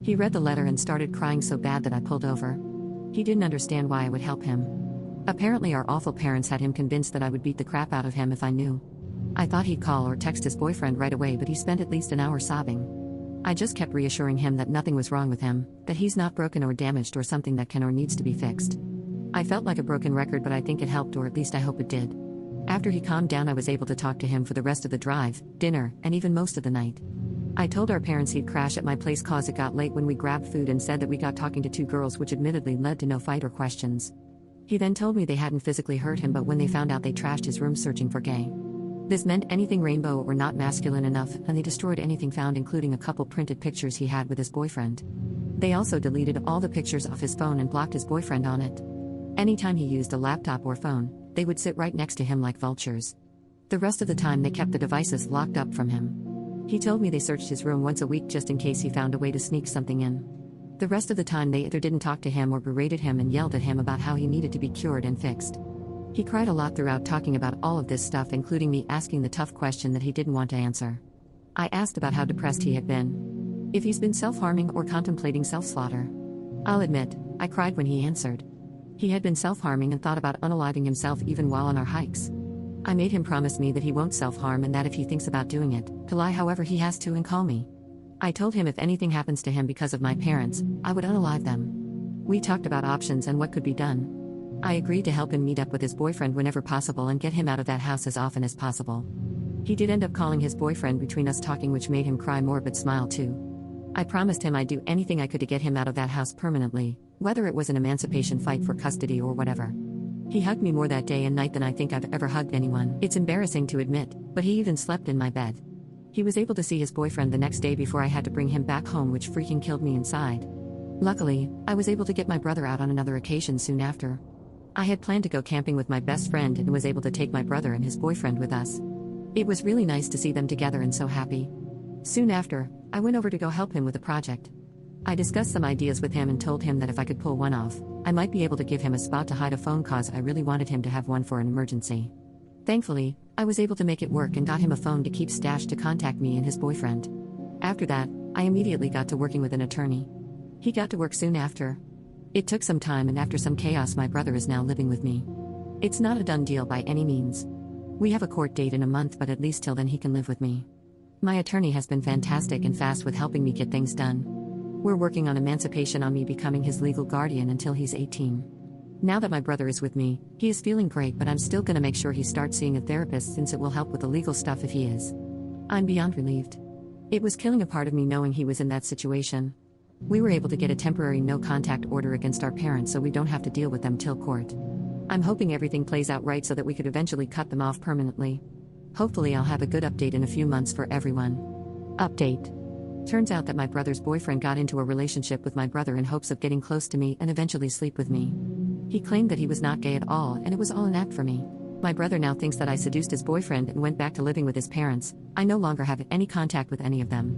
He read the letter and started crying so bad that I pulled over. He didn't understand why I would help him. Apparently our awful parents had him convinced that I would beat the crap out of him if I knew. I thought he'd call or text his boyfriend right away, but he spent at least an hour sobbing. I just kept reassuring him that nothing was wrong with him, that he's not broken or damaged or something that can or needs to be fixed. I felt like a broken record, but I think it helped, or at least I hope it did. After he calmed down, I was able to talk to him for the rest of the drive, dinner, and even most of the night. I told our parents he'd crash at my place cause it got late when we grabbed food, and said that we got talking to two girls, which admittedly led to no fight or questions. He then told me they hadn't physically hurt him, but when they found out, they trashed his room searching for gay. This meant anything rainbow or not masculine enough, and they destroyed anything found, including a couple printed pictures he had with his boyfriend. They also deleted all the pictures off his phone and blocked his boyfriend on it. Anytime he used a laptop or phone, they would sit right next to him like vultures. The rest of the time they kept the devices locked up from him. He told me they searched his room once a week just in case he found a way to sneak something in. The rest of the time they either didn't talk to him or berated him and yelled at him about how he needed to be cured and fixed. He cried a lot throughout talking about all of this stuff, including me asking the tough question that he didn't want to answer. I asked about how depressed he had been, if he's been self-harming or contemplating self-slaughter. I'll admit, I cried when he answered. He had been self-harming and thought about unaliving himself even while on our hikes. I made him promise me that he won't self-harm, and that if he thinks about doing it, to lie however he has to and call me. I told him if anything happens to him because of my parents, I would unalive them. We talked about options and what could be done. I agreed to help him meet up with his boyfriend whenever possible and get him out of that house as often as possible. He did end up calling his boyfriend between us talking, which made him cry more but smile too. I promised him I'd do anything I could to get him out of that house permanently, whether it was an emancipation fight for custody or whatever. He hugged me more that day and night than I think I've ever hugged anyone. It's embarrassing to admit, but he even slept in my bed. He was able to see his boyfriend the next day before I had to bring him back home, which freaking killed me inside. Luckily, I was able to get my brother out on another occasion soon after. I had planned to go camping with my best friend and was able to take my brother and his boyfriend with us. It was really nice to see them together and so happy. Soon after, I went over to go help him with a project. I discussed some ideas with him and told him that if I could pull one off, I might be able to give him a spot to hide a phone, cause I really wanted him to have one for an emergency. Thankfully, I was able to make it work and got him a phone to keep stashed to contact me and his boyfriend. After that, I immediately got to working with an attorney. He got to work soon after. It took some time, and after some chaos, my brother is now living with me. It's not a done deal by any means. We have a court date in a month, but at least till then he can live with me. My attorney has been fantastic and fast with helping me get things done. We're working on emancipation, on me becoming his legal guardian until he's 18. Now that my brother is with me, he is feeling great, but I'm still gonna make sure he starts seeing a therapist, since it will help with the legal stuff if he is. I'm beyond relieved. It was killing a part of me knowing he was in that situation. We were able to get a temporary no-contact order against our parents so we don't have to deal with them till court. I'm hoping everything plays out right so that we could eventually cut them off permanently. Hopefully I'll have a good update in a few months for everyone. Update. Turns out that my brother's boyfriend got into a relationship with my brother in hopes of getting close to me and eventually sleep with me. He claimed that he was not gay at all and it was all an act for me. My brother now thinks that I seduced his boyfriend and went back to living with his parents. I no longer have any contact with any of them.